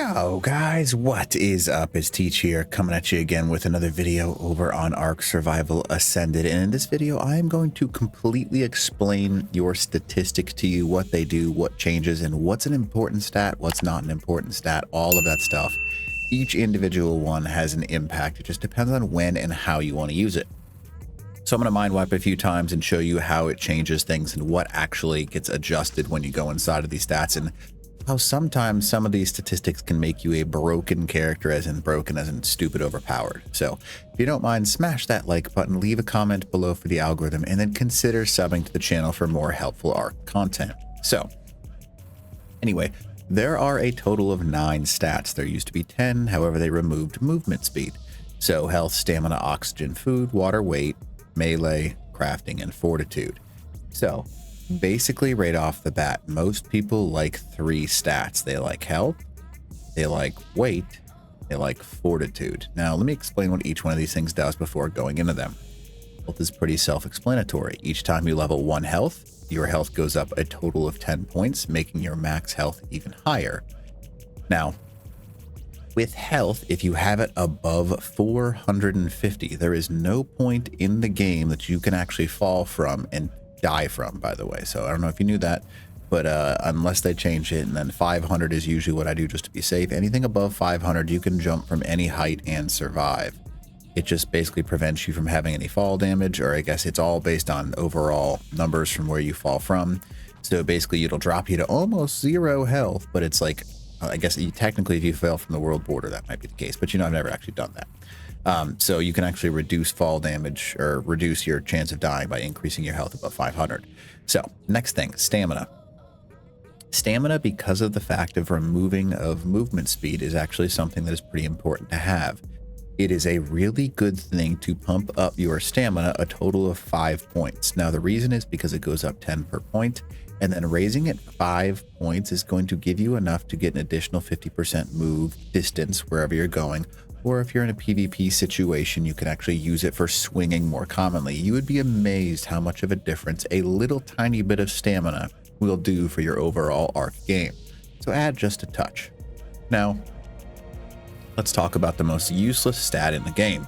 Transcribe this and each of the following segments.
Yo guys, what is up? It's Teach here, coming at you again with another video over on Ark Survival Ascended. And in this video, I am going to completely explain your statistics to you, what they do, what changes, and what's an important stat, what's not an important stat, all of that stuff. Each individual one has an impact. It just depends on when and how you want to use it. So I'm going to mind wipe a few times and show you how it changes things and what actually gets adjusted when you go inside of these stats, and how sometimes some of these statistics can make you a broken character, as in stupid overpowered. So if you don't mind, smash that like button, leave a comment below for the algorithm, and then consider subbing to the channel for more helpful Ark content. So anyway, there are a total of 9 stats. There used to be 10, however they removed movement speed. So health, stamina, oxygen, food, water, weight, melee, crafting, and fortitude. So basically right off the bat, most people like 3 stats. They like health, they like weight, they like fortitude. Now let me explain what each one of these things does before going into them. Health is pretty self-explanatory. Each time you level 1 health, your health goes up a total of 10 points, making your max health even higher. Now with health, if you have it above 450, there is no point in the game that you can actually fall from and die from, by the way. So I don't know if you knew that, but unless they change it, and then 500 is usually what I do just to be safe. Anything above 500, you can jump from any height and survive. It just basically prevents you from having any fall damage, or I guess it's all based on overall numbers from where you fall from. So basically it'll drop you to almost 0 health, but it's like, I guess technically if you fell from the world border, that might be the case, but you know, I've never actually done that. So you can actually reduce fall damage, or reduce your chance of dying, by increasing your health above 500. So next thing, stamina. Stamina, because of the fact of removing of movement speed, is actually something that is pretty important to have. It is a really good thing to pump up your stamina a total of 5 points. Now the reason is because it goes up 10 per point, and then raising it 5 points is going to give you enough to get an additional 50% move distance wherever you're going. Or if you're in a PvP situation, you can actually use it for swinging more commonly. You would be amazed how much of a difference a little tiny bit of stamina will do for your overall Ark game. So add just a touch. Now, let's talk about the most useless stat in the game.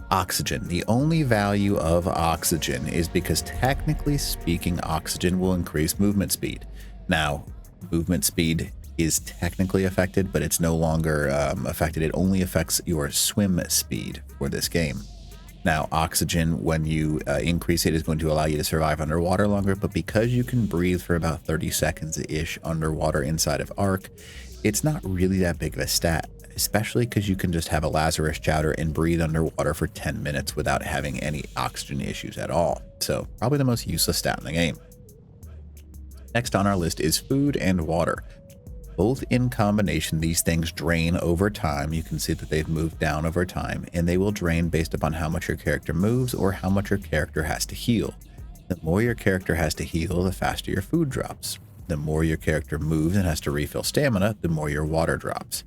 Oxygen. The only value of oxygen is because, technically speaking, oxygen will increase movement speed. Now, movement speed is technically affected, but it's no longer affected. It only affects your swim speed for this game. Now, oxygen, when you increase it, is going to allow you to survive underwater longer, but because you can breathe for about 30 seconds-ish underwater inside of Ark, it's not really that big of a stat, especially because you can just have a Lazarus chowder and breathe underwater for 10 minutes without having any oxygen issues at all. So probably the most useless stat in the game. Next on our list is food and water. Both in combination, these things drain over time. You can see that they've moved down over time, and they will drain based upon how much your character moves or how much your character has to heal. The more your character has to heal, the faster your food drops. The more your character moves and has to refill stamina, the more your water drops.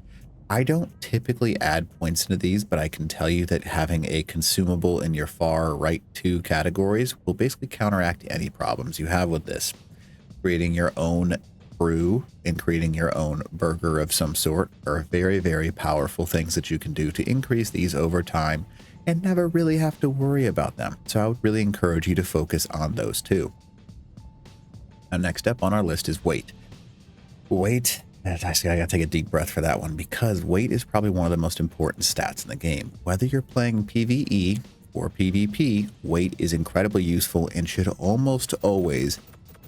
I don't typically add points into these, but I can tell you that having a consumable in your far right 2 categories will basically counteract any problems you have with this. Creating your own brew and creating your own burger of some sort are very, very powerful things that you can do to increase these over time and never really have to worry about them. So I would really encourage you to focus on those too. Now, next up on our list is weight. Weight, I gotta take a deep breath for that one, because weight is probably one of the most important stats in the game. Whether you're playing PvE or PvP, weight is incredibly useful and should almost always,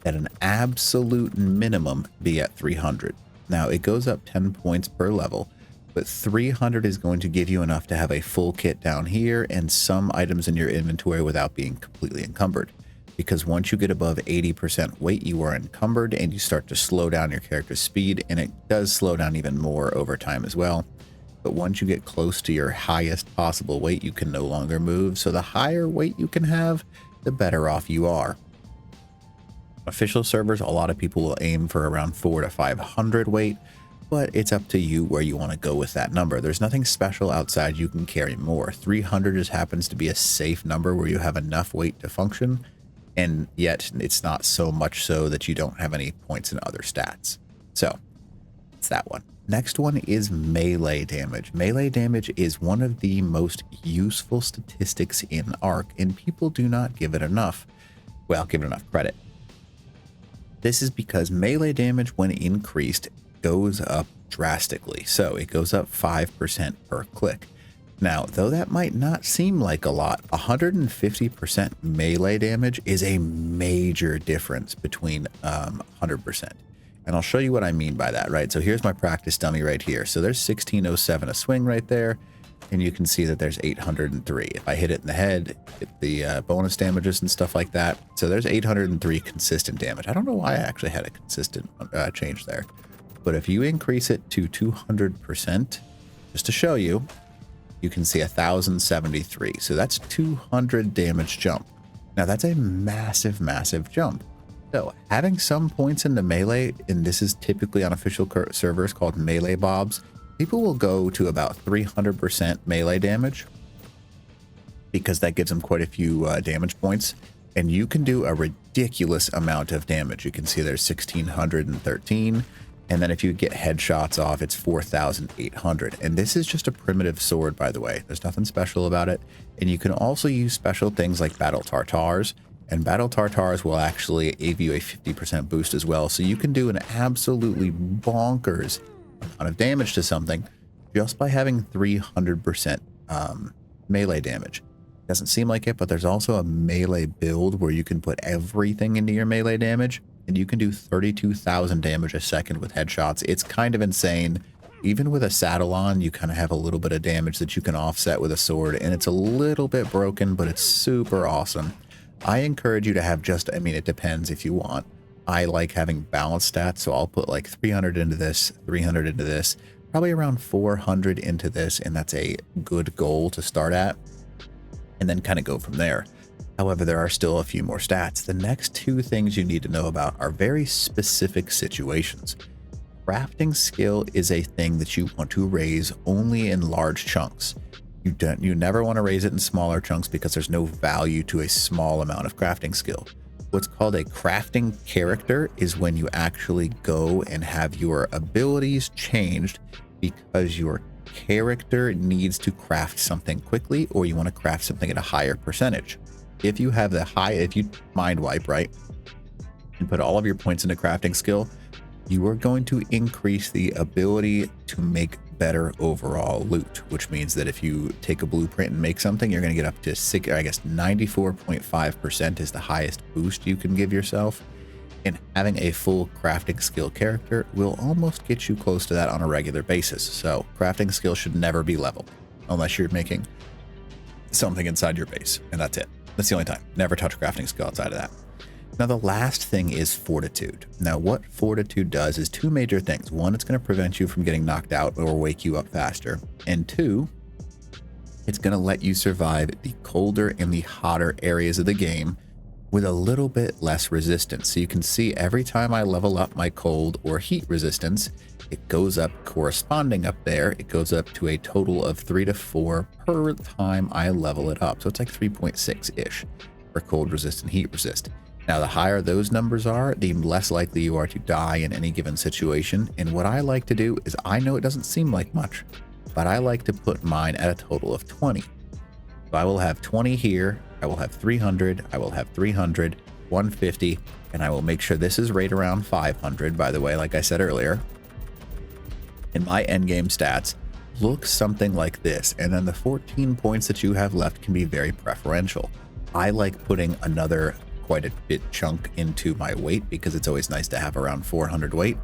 at an absolute minimum, be at 300. Now it goes up 10 points per level, but 300 is going to give you enough to have a full kit down here and some items in your inventory without being completely encumbered. Because once you get above 80% weight, you are encumbered and you start to slow down your character's speed, and it does slow down even more over time as well. But once you get close to your highest possible weight, you can no longer move. So the higher weight you can have, the better off you are. Official servers, a lot of people will aim for around 400 to 500 weight, but it's up to you where you want to go with that number. There's nothing special outside you can carry more. 300 just happens to be a safe number where you have enough weight to function, and yet it's not so much so that you don't have any points in other stats. So It's that one. Next one is melee damage. Melee damage is one of the most useful statistics in Ark, and people do not give it enough credit. This is because melee damage, when increased, goes up drastically. So it goes up 5% per click. Now, though that might not seem like a lot, 150% melee damage is a major difference between 100%. And I'll show you what I mean by that, right? So here's my practice dummy right here. So there's 1607 a swing right there. And you can see that there's 803. If I hit it in the head, hit the bonus damages and stuff like that. So there's 803 consistent damage. I don't know why I actually had a consistent change there. But if you increase it to 200%, just to show you, you can see 1073. So that's 200 damage jump. Now that's a massive, massive jump. So having some points in the melee, and this is typically on official servers called melee bobs, people will go to about 300% melee damage because that gives them quite a few damage points. And you can do a ridiculous amount of damage. You can see there's 1613. And then if you get headshots off, it's 4,800. And this is just a primitive sword, by the way. There's nothing special about it. And you can also use special things like Battle Tartars. And Battle Tartars will actually give you a 50% boost as well. So you can do an absolutely bonkers amount of damage to something just by having 300% melee damage. Doesn't seem like it, but there's also a melee build where you can put everything into your melee damage. And you can do 32,000 damage a second with headshots. It's kind of insane. Even with a saddle on, you kind of have a little bit of damage that you can offset with a sword. And it's a little bit broken, but it's super awesome. I encourage you to have just, I mean, it depends if you want. I like having balanced stats, so I'll put like 300 into this, 300 into this, probably around 400 into this, and that's a good goal to start at, and then kind of go from there. However, there are still a few more stats. The next two things you need to know about are very specific situations. Crafting skill is a thing that you want to raise only in large chunks. You never want to raise it in smaller chunks because there's no value to a small amount of crafting skill. What's called a crafting character is when you actually go and have your abilities changed because your character needs to craft something quickly, or you want to craft something at a higher percentage. If you have if you mind wipe, right, and put all of your points into crafting skill, you are going to increase the ability to make better overall loot, which means that if you take a blueprint and make something, you're going to get up to 94.5% is the highest boost you can give yourself. And having a full crafting skill character will almost get you close to that on a regular basis. So crafting skill should never be leveled unless you're making something inside your base, and that's it. That's the only time. Never touch crafting skill outside of that. Now, the last thing is fortitude. Now, what fortitude does is two major things. One, it's going to prevent you from getting knocked out or wake you up faster. And two, it's going to let you survive the colder and the hotter areas of the game with a little bit less resistance. So you can see every time I level up my cold or heat resistance, it goes up corresponding up there. It goes up to a total of 3 to 4 per time I level it up. So it's like 3.6-ish for cold resist and heat resist. Now, the higher those numbers are, the less likely you are to die in any given situation. And what I like to do is, I know it doesn't seem like much, but I like to put mine at a total of 20. So I will have 20 here, I will have 300, I will have 300, 150, and I will make sure this is right around 500, by the way, like I said earlier. And my endgame stats look something like this. And then the 14 points that you have left can be very preferential. I like putting another quite a bit chunk into my weight because it's always nice to have around 400 weight.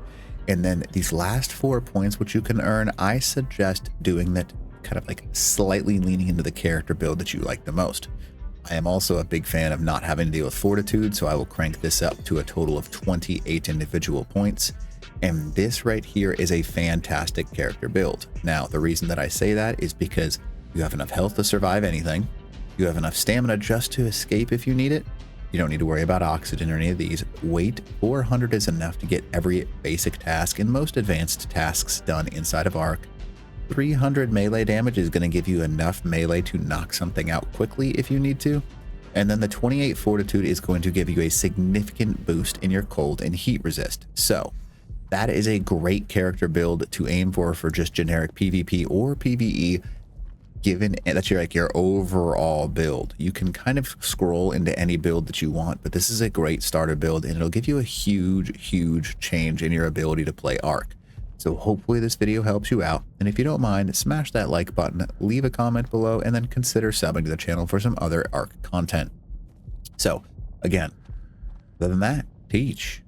And then these last 4 points, which you can earn, I suggest doing that kind of like slightly leaning into the character build that you like the most. I am also a big fan of not having to deal with fortitude, so I will crank this up to a total of 28 individual points. And this right here is a fantastic character build. Now, the reason that I say that is because you have enough health to survive anything. You have enough stamina just to escape if you need it. You don't need to worry about oxygen or any of these. Weight 400 is enough to get every basic task and most advanced tasks done inside of Ark. 300 melee damage is going to give you enough melee to knock something out quickly if you need to. And then the 28 fortitude is going to give you a significant boost in your cold and heat resist. So that is a great character build to aim for just generic PvP or PvE. Given that you're like your overall build, you can kind of scroll into any build that you want, but this is a great starter build and it'll give you a huge change in your ability to play Ark. So hopefully this video helps you out, and if you don't mind, smash that like button, leave a comment below, and then consider subbing to the channel for some other Ark content. So again, other than that, teach.